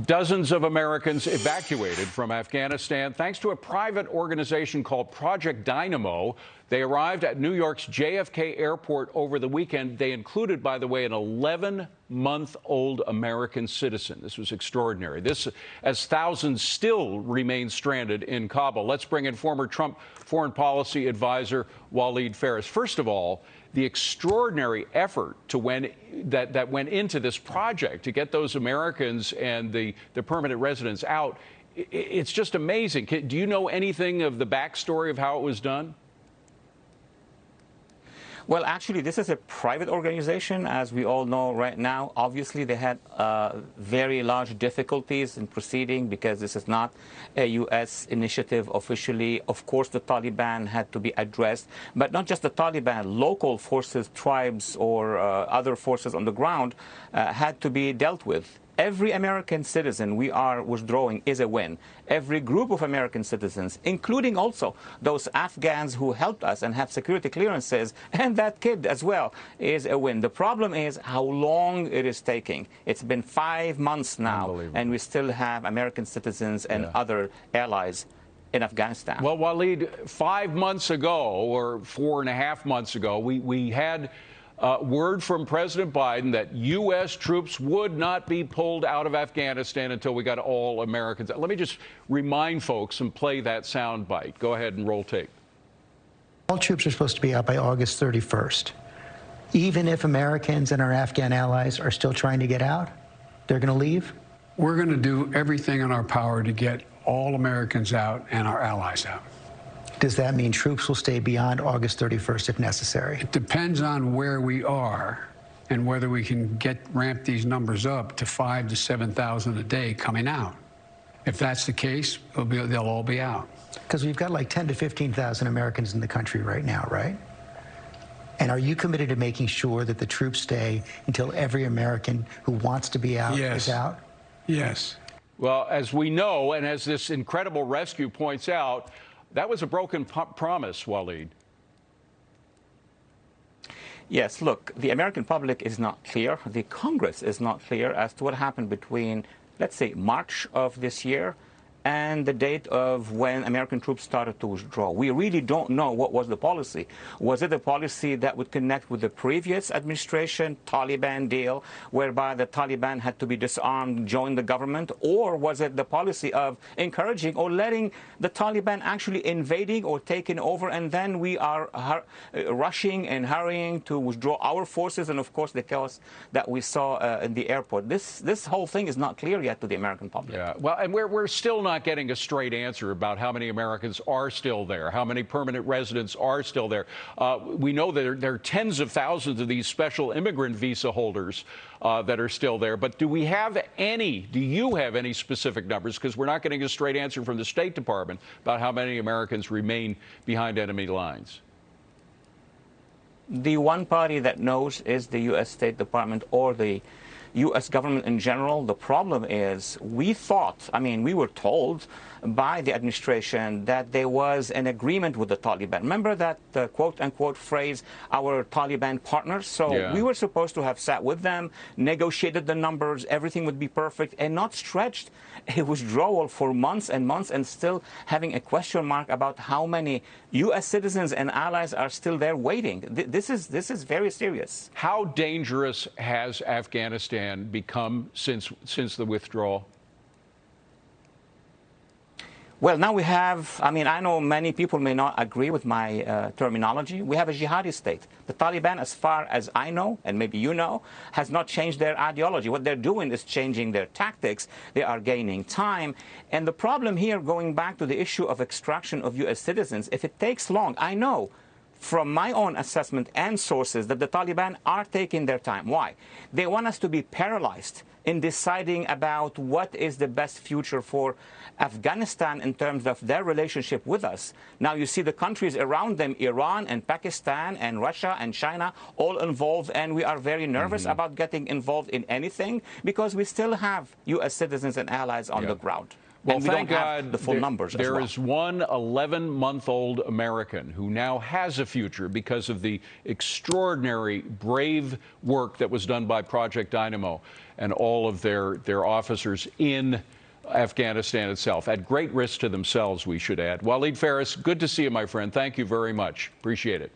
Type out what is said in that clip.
Dozens of Americans evacuated from Afghanistan thanks to a private organization called Project Dynamo. They arrived at New York's JFK airport over the weekend. They included, by the way, an 11-month-old American citizen. This was extraordinary. This, as thousands still remain stranded in Kabul. Let's bring in former Trump foreign policy advisor Walid Phares. First of all, the extraordinary effort that went into this project to get those Americans and the permanent residents out, it's just amazing. Do you know anything of the backstory of how it was done? Well, actually, this is a private organization, as we all know right now. Obviously, they had very large difficulties in proceeding because this is not a U.S. initiative officially. Of course, the Taliban had to be addressed, but not just the Taliban. Local forces, tribes, or other forces on the ground had to be dealt with. Every American citizen we are withdrawing is a win. Every group of American citizens, including also those Afghans who helped us and have security clearances, and that kid as well, is a win. The problem is how long it is taking. It's been 5 months now, and we still have American citizens and other allies in Afghanistan. Well, Walid, 5 months ago, or 4.5 months ago, we had word from President Biden that U.S. troops would not be pulled out of Afghanistan until we got all Americans. Let me just remind folks and play that sound bite. Go ahead and roll tape. All troops are supposed to be out by August 31st. Even if Americans and our Afghan allies are still trying to get out, they're going to leave? We're going to do everything in our power to get all Americans out and our allies out. Does that mean troops will stay beyond August 31st if necessary? It depends on where we are and whether we can ramp these numbers up to 5,000 to 7,000 a day coming out. If that's the case, they'll all be out. Because we've got like 10,000 to 15,000 Americans in the country right now, right? And are you committed to making sure that the troops stay until every American who wants to be out is out? Yes. Well, as we know, and as this incredible rescue points out, that was a broken promise, Walid. Yes, look, the American public is not clear. The Congress is not clear as to what happened between, let's say, March of this year and the date of when American troops started to withdraw. We really don't know what was the policy. Was it a policy that would connect with the previous administration Taliban deal, whereby the Taliban had to be disarmed, join the government, or was it the policy of encouraging or letting the Taliban actually invading or taking over, and then we are rushing and hurrying to withdraw our forces, and of course the chaos that we saw in the airport. This whole thing is not clear yet to the American public. Yeah, well, and we're still not getting a straight answer about how many Americans are still there, how many permanent residents are still there. We know that there are tens of thousands of these special immigrant visa holders that are still there. But do you have any specific numbers? Because we're not getting a straight answer from the State Department about how many Americans remain behind enemy lines. The one party that knows is the U.S. State Department or the U.S. government in general. The problem is we were told by the administration that there was an agreement with the Taliban. Remember that quote-unquote phrase, our Taliban partners? So we were supposed to have sat with them, negotiated the numbers, everything would be perfect, and not stretched a withdrawal for months and months and still having a question mark about how many U.S. citizens and allies are still there waiting. This is very serious. How dangerous has Afghanistan become since the withdrawal? Well, now we have, I know many people may not agree with my terminology. We have a jihadi state. The Taliban, as far as I know, and maybe you know, has not changed their ideology. What they're doing is changing their tactics. They are gaining time. And the problem here, going back to the issue of extraction of U.S. citizens, if it takes long, I know from my own assessment and sources that the Taliban are taking their time. Why? They want us to be paralyzed in deciding about what is the best future for Afghanistan in terms of their relationship with us. Now you see the countries around them, Iran and Pakistan and Russia and China, all involved, and we are very nervous about getting involved in anything because we still have U.S. citizens and allies on the ground. Well, and we thank don't have God the full numbers as there well. is one 11-month-old American who now has a future because of the extraordinary, brave work that was done by Project Dynamo and all of their officers in Afghanistan itself, at great risk to themselves, we should add. Walid Phares, good to see you, my friend. Thank you very much. Appreciate it.